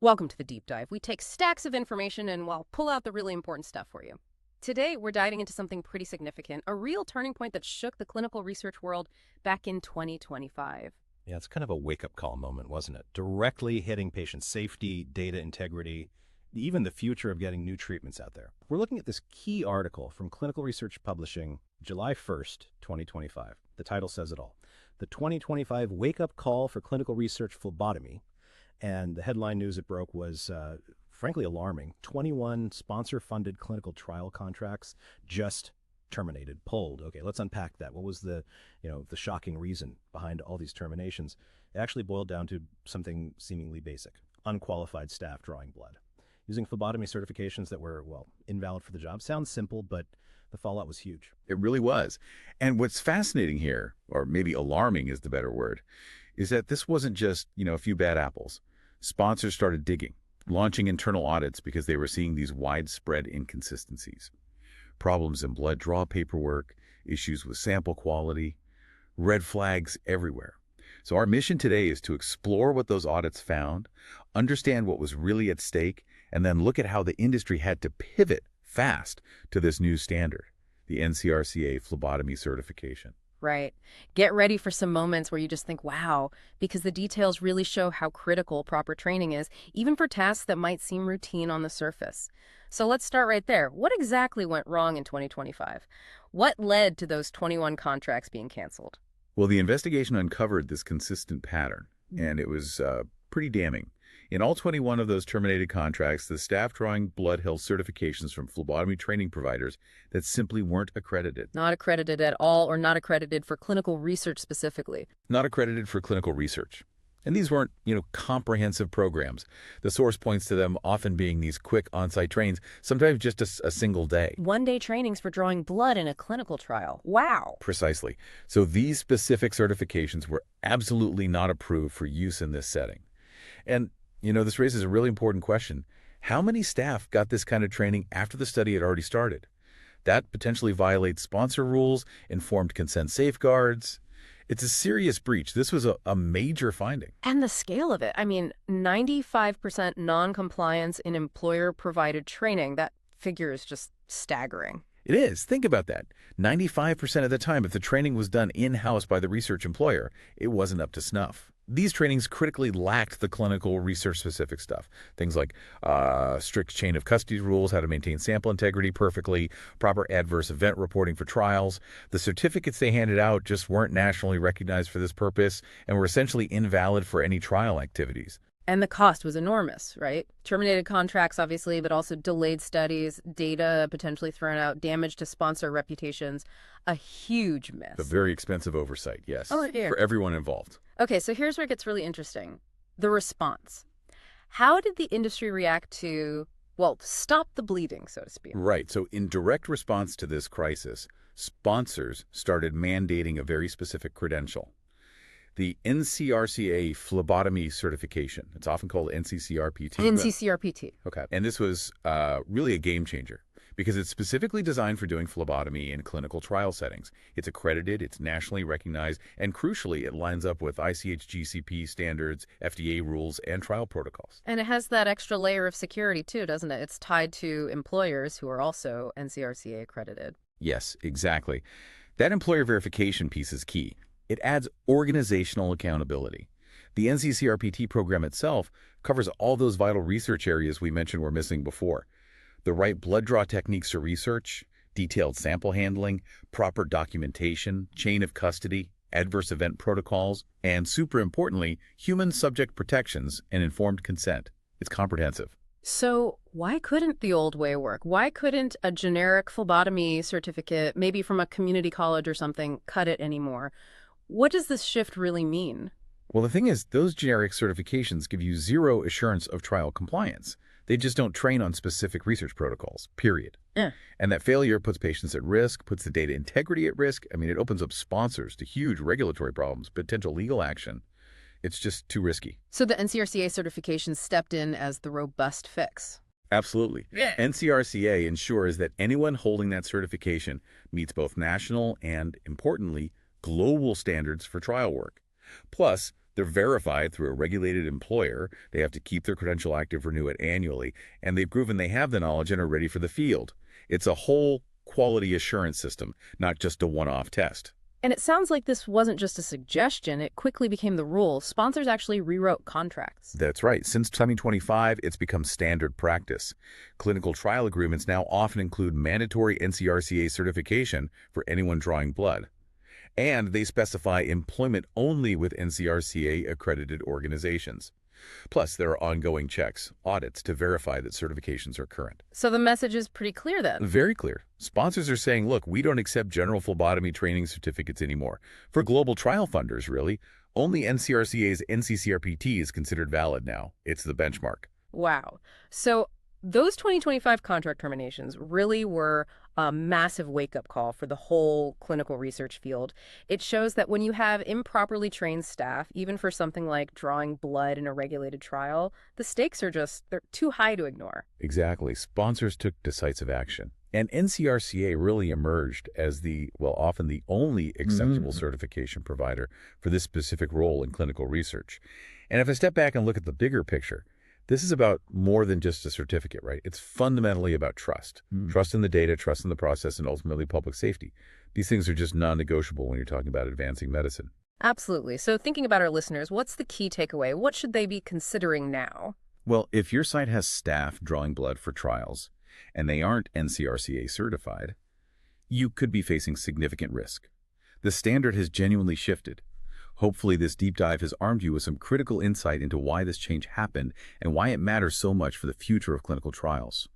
Welcome to the Deep Dive. We take stacks of information and, well, pull out the really important stuff for you. Today, we're diving into something pretty significant, a real turning point that shook the clinical research world back in 2025. Yeah, it's kind of a wake-up call moment, wasn't it? Directly hitting patient safety, data integrity, even the future of getting new treatments out there. We're looking at this key article from Clinical Research Publishing, July 1st, 2025. The title says it all. The 2025 Wake-Up Call for Clinical Research Phlebotomy. And the headline news it broke was, frankly, alarming. 21 sponsor-funded clinical trial contracts just terminated, pulled. Okay, let's unpack that. What was the shocking reason behind all these terminations? It actually boiled down to something seemingly basic: unqualified staff drawing blood, using phlebotomy certifications that were, well, invalid for the job. Sounds simple, but the fallout was huge. It really was. And what's fascinating here, or maybe alarming is the better word, is that this wasn't just, a few bad apples. Sponsors started digging, launching internal audits because they were seeing these widespread inconsistencies. Problems in blood draw paperwork, issues with sample quality, red flags everywhere. So our mission today is to explore what those audits found, understand what was really at stake, and then look at how the industry had to pivot fast to this new standard, the NCRCA phlebotomy certification. Right. Get ready for some moments where you just think, wow, because the details really show how critical proper training is, even for tasks that might seem routine on the surface. So let's start right there. What exactly went wrong in 2025? What led to those 21 contracts being canceled? Well, the investigation uncovered this consistent pattern, and it was pretty damning. In all 21 of those terminated contracts, the staff drawing blood held certifications from phlebotomy training providers that simply weren't accredited. Not accredited at all, or not accredited for clinical research specifically. Not accredited for clinical research. And these weren't, comprehensive programs. The source points to them often being these quick on-site trainings, sometimes just a single day. One-day trainings for drawing blood in a clinical trial. Wow. Precisely. So these specific certifications were absolutely not approved for use in this setting. And this raises a really important question. How many staff got this kind of training after the study had already started? That potentially violates sponsor rules, informed consent safeguards. It's a serious breach. This was a major finding. And the scale of it. 95% non-compliance in employer-provided training. That figure is just staggering. It is. Think about that. 95% of the time, if the training was done in-house by the research employer, it wasn't up to snuff. These trainings critically lacked the clinical research-specific stuff. Things like strict chain of custody rules, how to maintain sample integrity perfectly, proper adverse event reporting for trials. The certificates they handed out just weren't nationally recognized for this purpose and were essentially invalid for any trial activities. And the cost was enormous, right? Terminated contracts, obviously, but also delayed studies, data potentially thrown out, damage to sponsor reputations. A huge mess. A very expensive oversight, yes, for everyone involved. Okay, so here's where it gets really interesting. The response. How did the industry react to, stop the bleeding, so to speak? Right. So in direct response to this crisis, sponsors started mandating a very specific credential. The NCRCA phlebotomy certification. It's often called NCCRPT. NCCRPT. Okay. And this was really a game changer because it's specifically designed for doing phlebotomy in clinical trial settings. It's accredited, it's nationally recognized, and crucially, it lines up with ICH GCP standards, FDA rules, and trial protocols. And it has that extra layer of security too, doesn't it? It's tied to employers who are also NCRCA accredited. Yes, exactly. That employer verification piece is key. It adds organizational accountability. The NCCRPT program itself covers all those vital research areas we mentioned were missing before. The right blood draw techniques for research, detailed sample handling, proper documentation, chain of custody, adverse event protocols, and super importantly, human subject protections and informed consent. It's comprehensive. So why couldn't the old way work? Why couldn't a generic phlebotomy certificate, maybe from a community college or something, cut it anymore? What does this shift really mean? Well, the thing is, those generic certifications give you zero assurance of trial compliance. They just don't train on specific research protocols, period. Yeah. And that failure puts patients at risk, puts the data integrity at risk. It opens up sponsors to huge regulatory problems, potential legal action. It's just too risky. So the NCRCA certification stepped in as the robust fix. Absolutely. Yeah. NCRCA ensures that anyone holding that certification meets both national and, importantly, global standards for trial work. Plus, They're verified through a regulated employer. They have to keep their credential active, renew it annually, and they've proven they have the knowledge and are ready for the field. It's a whole quality assurance system, not just a one-off test. And it sounds like this wasn't just a suggestion, it quickly became the rule. Sponsors actually rewrote contracts. That's right. Since 2025, it's become standard practice. Clinical trial agreements now often include mandatory NCRCA certification for anyone drawing blood. And they specify employment only with NCRCA-accredited organizations. Plus, there are ongoing checks, audits to verify that certifications are current. So the message is pretty clear then. Very clear. Sponsors are saying, look, we don't accept general phlebotomy training certificates anymore. For global trial funders, really, only NCRCA's NCCRPT is considered valid now. It's the benchmark. Wow. So those 2025 contract terminations really were a massive wake-up call for the whole clinical research field. It shows that when you have improperly trained staff, even for something like drawing blood in a regulated trial, the stakes are they're too high to ignore. Exactly. Sponsors took decisive action. And NCRCA really emerged as often the only acceptable certification provider for this specific role in clinical research. And if I step back and look at the bigger picture, this is about more than just a certificate, right? It's fundamentally about trust. Trust in the data, trust in the process, and ultimately public safety. These things are just non-negotiable when you're talking about advancing medicine. Absolutely. So thinking about our listeners, what's the key takeaway? What should they be considering now? Well, if your site has staff drawing blood for trials and they aren't NCRCA certified, you could be facing significant risk. The standard has genuinely shifted. Hopefully, this deep dive has armed you with some critical insight into why this change happened and why it matters so much for the future of clinical trials.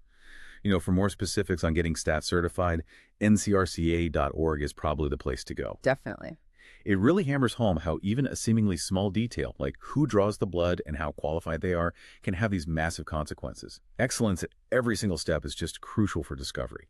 For more specifics on getting stat certified, ncrca.org is probably the place to go. Definitely. It really hammers home how even a seemingly small detail, like who draws the blood and how qualified they are, can have these massive consequences. Excellence at every single step is just crucial for discovery.